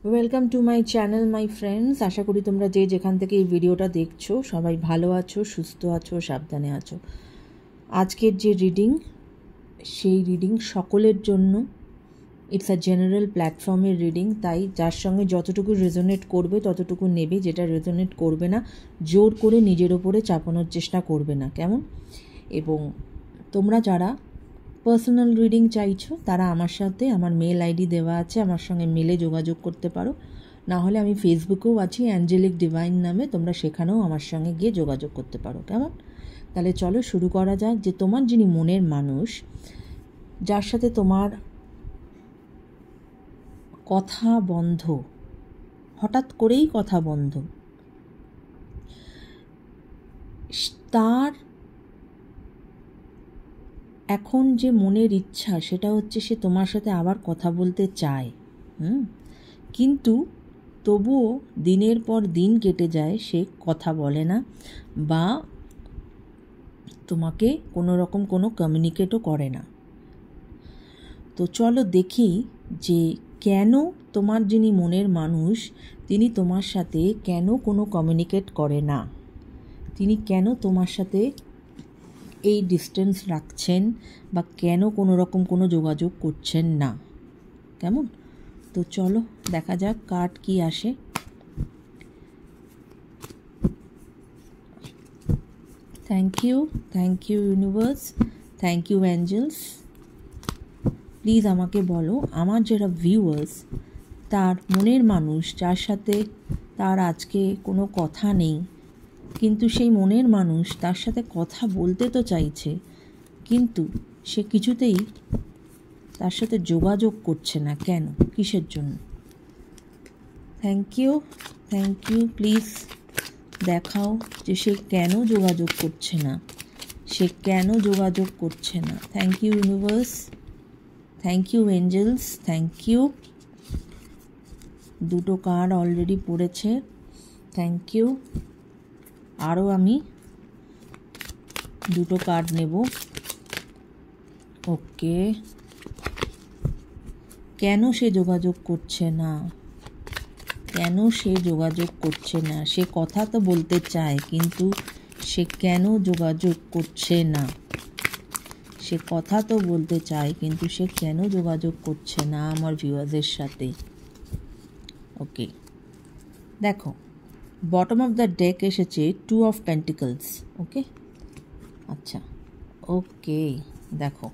Welcome to my channel my friends. আশা করি তোমরা যে যেখান থেকে এই ভিডিওটা দেখছো সবাই ভালো আছো, সুস্থ আছো, সাবধানে আছো। আজকের যে রিডিং, সেই রিডিং সকলের জন্য। ইটস আ জেনারেল প্ল্যাটফর্মের রিডিং, তাই যার সঙ্গে যতটুকু রেজোনেট করবে ততটুকু নেবে, যেটা রেজোনেট করবে না জোর করে নিজের ওপরে চাপানোর চেষ্টা করবে না, কেমন? এবং তোমরা যারা পার্সোনাল রিডিং চাইছো তারা আমার সাথে, আমার মেল আইডি দেওয়া আছে, আমার সঙ্গে মেলে যোগাযোগ করতে পারো। না হলে আমি ফেসবুকেও আছি অ্যাঞ্জেলিক ডিভাইন নামে, তোমরা সেখানেও আমার সঙ্গে গিয়ে যোগাযোগ করতে পারো, কেমন? তাহলে চলো শুরু করা যাক। যে তোমার যিনি মনের মানুষ, যার সাথে তোমার কথা বন্ধ, হঠাৎ করেই কথা বন্ধ, তার এখন যে মনের ইচ্ছা সেটা হচ্ছে সে তোমার সাথে আবার কথা বলতে চায়, কিন্তু তবুও দিনের পর দিন কেটে যায়, সে কথা বলে না বা তোমাকে কোনো রকম কোনো কমিউনিকেটও করে না। তো চলো দেখি যে কেন তোমার যিনি মনের মানুষ তিনি তোমার সাথে কেন কোনো কমিউনিকেট করে না, তিনি কেন তোমার সাথে এই ডিস্টেন্স রাখছেন বা কেন কোনো রকম কোনো যোগাযোগ করছেন না, কেমন? তো চলো দেখা যাক কার্ড কি আসে। Thank you universe, thank you angels. Please আমাকে বলো, আমার যারা ভিউয়ার্স, তার মনের মানুষ যার সাথে তার আজকে কোনো কথা নেই, কিন্তু সেই মনের মানুষ তার সাথে কথা বলতে তো চাইছে, কিন্তু সে কিছুতেই তার সাথে যোগাযোগ করছে না, কেন, কিসের জন্য? থ্যাংক ইউ প্লিজ দেখাও যে সে কেন যোগাযোগ করছে না, সে কেন যোগাযোগ করছে না। Thank you universe, thank you angels, thank you. দুটো কার্ড অলরেডি পড়েছে, থ্যাংক ইউ। আরও আমি দুটো কার্ড নেব। ওকে, কেন সে যোগাযোগ করছে না, কেন সে যোগাযোগ করছে না? সে কথা তো বলতে চায়, কিন্তু সে কেন যোগাযোগ করছে না? সে কথা তো বলতে চায়, কিন্তু সে কেন যোগাযোগ করছে না আমার ভিউয়ার্সের সাথে? ওকে, দেখো বটম অফ দ্য ডেক এসেছে 2 অফ পেন্টিকলস। ওকে, আচ্ছা, ওকে, দেখো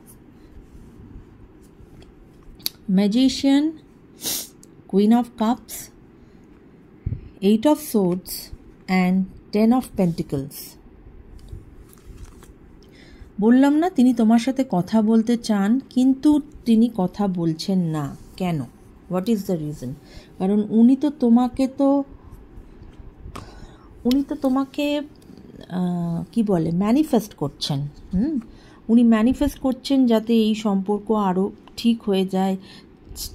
magician, queen of cups, 8 of swords and 10 of pentacles। বললাম না তিনি তোমার সাথে কথা বলতে চান, কিন্তু তিনি কথা বলছেন না, কেন? What is the reason? কারণ উনি তো তোমাকে কি বলে, ম্যানিফেস্ট করছেন। উনি ম্যানিফেস্ট করছেন যাতে এই সম্পর্ক আরও ঠিক হয়ে যায়,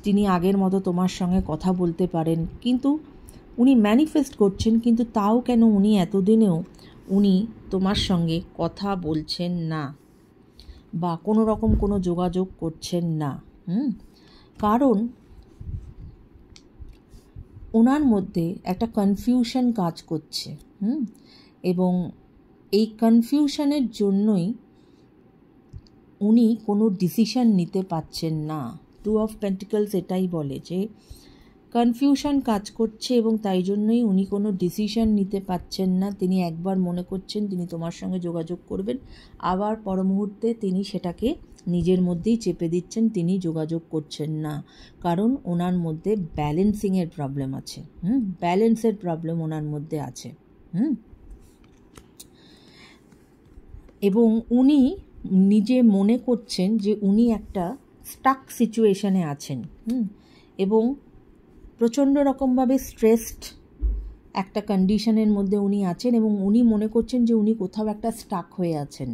তিনি আগের মতো তোমার সঙ্গে কথা বলতে পারেন, কিন্তু উনি ম্যানিফেস্ট করছেন, কিন্তু তাও কেন উনি এতদিনেও উনি তোমার সঙ্গে কথা বলছেন না বা কোনো রকম কোনো যোগাযোগ করছেন না? কারণ ওনার মধ্যে একটা কনফিউশন কাজ করছে, এবং এই কনফিউশনের জন্যই উনি কোনো ডিসিশন নিতে পারছেন না। 2 অফ পেন্টিকলস এটাই বলে যে কনফিউশন কাজ করছে এবং তাই জন্যই উনি কোনো ডিসিশন নিতে পারছেন না। তিনি একবার মনে করছেন তিনি তোমার সঙ্গে যোগাযোগ করবেন, আবার পর মুহূর্তে তিনি সেটাকে নিজের মধ্যেই চেপে দিচ্ছেন, তিনি যোগাযোগ করছেন না। কারণ ওনার মধ্যে ব্যালেন্সিংয়ের প্রবলেম আছে, ব্যালেন্সের প্রবলেম ওনার মধ্যে আছে। এবং উনি নিজে মনে করছেন যে উনি একটা স্টাক সিচুয়েশনে আছেন, এবং প্রচণ্ড রকমভাবে স্ট্রেসড একটা কন্ডিশনের মধ্যে উনি আছেন, এবং উনি মনে করছেন যে উনি কোথাও একটা স্টাক হয়ে আছেন।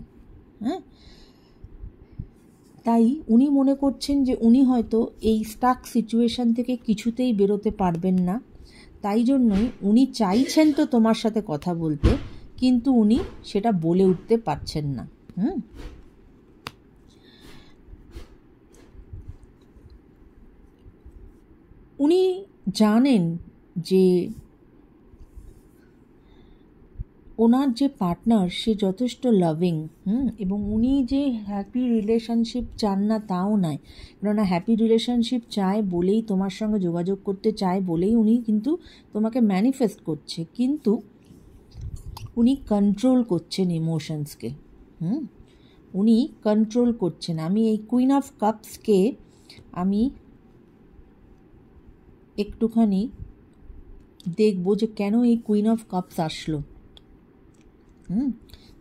তাই উনি মনে করছেন যে উনি হয়তো এই স্টাক সিচুয়েশন থেকে কিছুতেই বেরোতে পারবেন না, তাই জন্যই উনি চাইছেন তো তোমার সাথে কথা বলতে, কিন্তু উনি সেটা বলে উঠতে পারছেন না। উনি জানেন যে ওনার যে পার্টনার সে যথেষ্ট লাভিং, এবং উনি যে হ্যাপি রিলেশনশিপ চান না তাও নয়, কেননা হ্যাপি রিলেশনশিপ চায় বলেই, তোমার সঙ্গে যোগাযোগ করতে চায় বলেই উনি কিন্তু তোমাকে ম্যানিফেস্ট করছে, কিন্তু উনি কন্ট্রোল করছেন ইমোশনসকে। উনি কন্ট্রোল করছেন। আমি এই কুইন অফ কাপসকে আমি একটুখানি দেখব যে কেন এই কুইন অফ কাপস আসলো।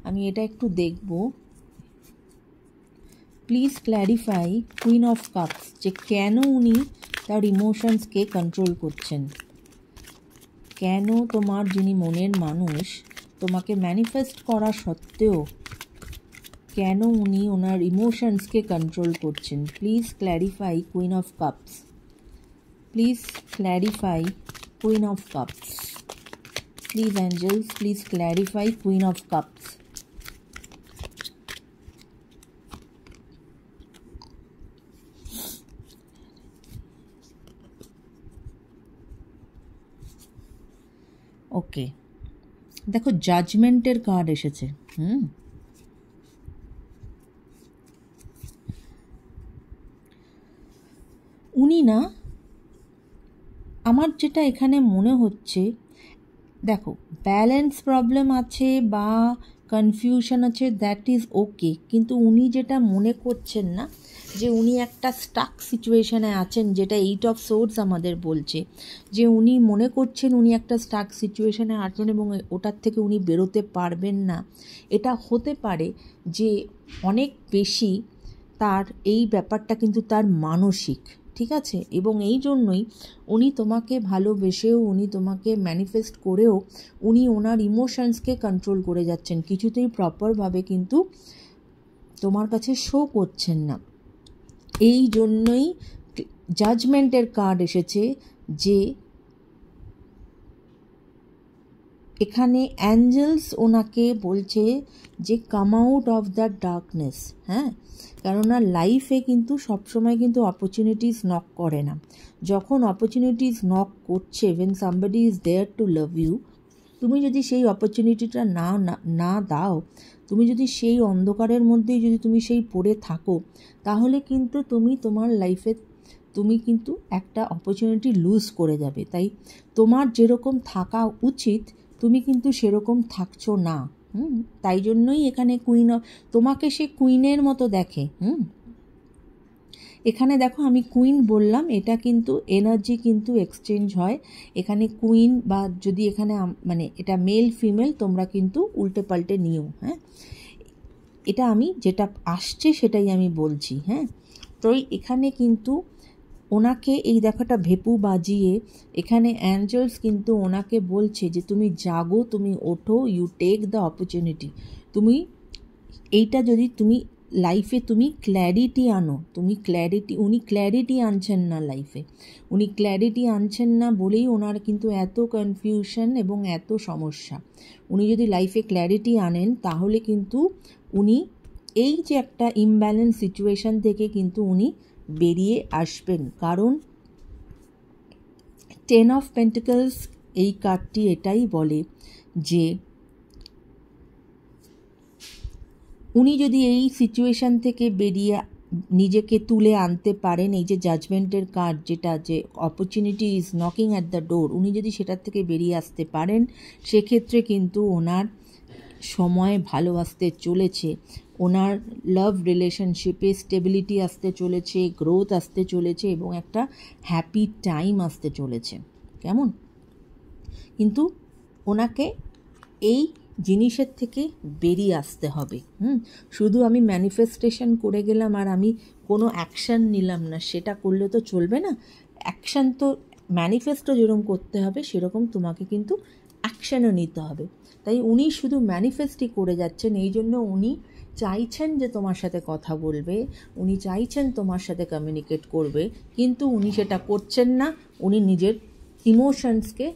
আমি এটা একটু দেখব। Please clarify queen of cups, যে কেন উনি তার ইমোশনসকে কন্ট্রোল করছেন, কেন তোমার যিনি মনের মানুষ তোমাকে ম্যানিফেস্ট করা সত্ত্বেও কেন উনি ওনার ইমোশনসকে কন্ট্রোল করছেন। Please clarify queen of cups, please clarify queen of cups, please angels, please clarify queen of cups. Okay, দেখো জাজমেন্টের কার্ড এসেছে। উনি না, আমার যেটা এখানে মনে হচ্ছে, দেখো ব্যালেন্স প্রবলেম আছে বা কনফিউশন আছে, দ্যাট ইজ ওকে, কিন্তু উনি যেটা মনে করছেন না যে উনি একটা স্টাক সিচুয়েশানে আছেন, যেটা 8 অফ সোর্ডস আমাদের বলছে যে উনি মনে করছেন উনি একটা স্টাক সিচুয়েশানে আছেন এবং ওটার থেকে উনি বেরোতে পারবেন না। এটা হতে পারে যে অনেক বেশি তার এই ব্যাপারটা কিন্তু তার মানসিক, ঠিক আছে, এবং এই জন্যই উনি তোমাকে ভালোবেসেও, উনি তোমাকে ম্যানিফেস্ট করেও উনি ওনার ইমোশনসকে কন্ট্রোল করে যাচ্ছেন, কিছুতেই প্রপারভাবে কিন্তু তোমার কাছে শো করছেন না। এই জন্যই জাজমেন্টের কার্ড এসেছে, যে এখানে অ্যাঞ্জেলস ওনাকে বলছে যে come out of the darkness. কেননা লাইফে কিন্তু সবসময় কিন্তু অপরচুনিটিস নক করে না। যখন অপরচুনিটিস নক করছে, when somebody is there to love you, তুমি যদি সেই অপরচুনিটিটা না দাও, তুমি যদি সেই অন্ধকারের মধ্যেই যদি তুমি সেই পড়ে থাকো, তাহলে কিন্তু তুমি তোমার লাইফে তুমি কিন্তু একটা অপরচুনিটি লুজ করে যাবে। তাই তোমার যেরকম থাকা উচিত তুমি কিন্তু সেরকম থাকছো না। তাই জন্যই এখানে তোমাকে সে কুইনের মতো দেখে। এখানে দেখো আমি কুইন বললাম, এটা কিন্তু এনার্জি কিন্তু এক্সচেঞ্জ হয় এখানে। কুইন বা যদি এখানে মানে এটা মেল ফিমেল তোমরা কিন্তু উল্টে পাল্টে নিও। এটা আমি যেটা আসছে সেটাই আমি বলছি। তো এখানে কিন্তু ওনাকে এই দেখাটা ভেপু বাজিয়ে এখানে অ্যাঞ্জেলস কিন্তু ওনাকে বলছে যে তুমি জাগো, তুমি ওঠো, ইউ টেক দ্য অপরচুনিটি। তুমি এইটা যদি তুমি লাইফে তুমি ক্ল্যারিটি আনো, উনি ক্ল্যারিটি আনছেন না লাইফে, উনি ক্ল্যারিটি আনছেন না বলেই ওনার কিন্তু এত কনফিউশন এবং এত সমস্যা। উনি যদি লাইফে ক্ল্যারিটি আনেন তাহলে কিন্তু উনি এই যে একটা ইমব্যালেন্স সিচুয়েশন থেকে কিন্তু উনি বেরিয়ে আসবেন। কারণ 10 অফ পেন্টিকলস এই কার্ডটি এটাই বলে যে উনি যদি এই সিচুয়েশন থেকে বেরিয়ে নিজেকে তুলে আনতে পারেন, এই যে জাজমেন্টের কার্ড যেটা, যে opportunity is knocking at the door, উনি যদি সেটার থেকে বেরিয়ে আসতে পারেন, সেক্ষেত্রে কিন্তু ওনার সময় ভালো আসতে চলেছে, ওনার লাভ রিলেশনশিপে স্টেবিলিটি আসতে চলেছে, গ্রোথ আসতে চলেছে এবং একটা হ্যাপি টাইম আসতে চলেছে। কেমন? কিন্তু ওনাকে এই জিনিসের থেকে বেরিয়ে আসতে হবে। শুধু আমি ম্যানিফেস্টেশন করে গেলাম আর আমি কোনো অ্যাকশান নিলাম না, সেটা করলে তো চলবে না। অ্যাকশান তো ম্যানিফেস্টও যেরকম করতে হবে সেরকম তোমাকে কিন্তু অ্যাকশানও নিতে হবে। তাই উনি শুধু ম্যানিফেস্টই করে যাচ্ছেন, এই জন্য উনি চাইছেন যে তোমার সাথে কথা বলবে, উনি চাইছেন তোমার সাথে কমিউনিকেট করবে, কিন্তু উনি সেটা করছেন না। উনি নিজের ইমোশনসকে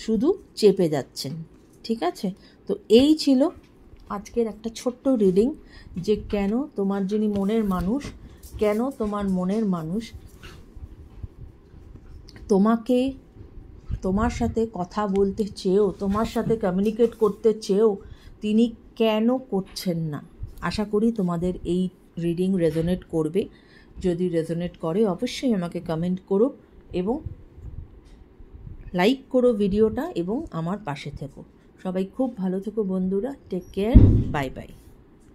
শুধু চেপে যাচ্ছেন। ঠিক আছে? তো এই ছিল আজকের একটা ছোট্ট রিডিং, যে কেন তোমার যিনি মনের মানুষ, কেন তোমার মনের মানুষ তোমাকে, তোমার সাথে কথা বলতে চেয়েও, তোমার সাথে কমিউনিকেট করতে চেয়েও তিনি কেন করছেন না। আশা করি তোমাদের এই রিডিং রেজোনেট করবে। যদি রেজোনেট করে অবশ্যই আমাকে কমেন্ট করো এবং লাইক করো ভিডিওটা এবং আমার পাশে থেকো। সবাই খুব ভালো থেকো বন্ধুরা। Take care, bye by.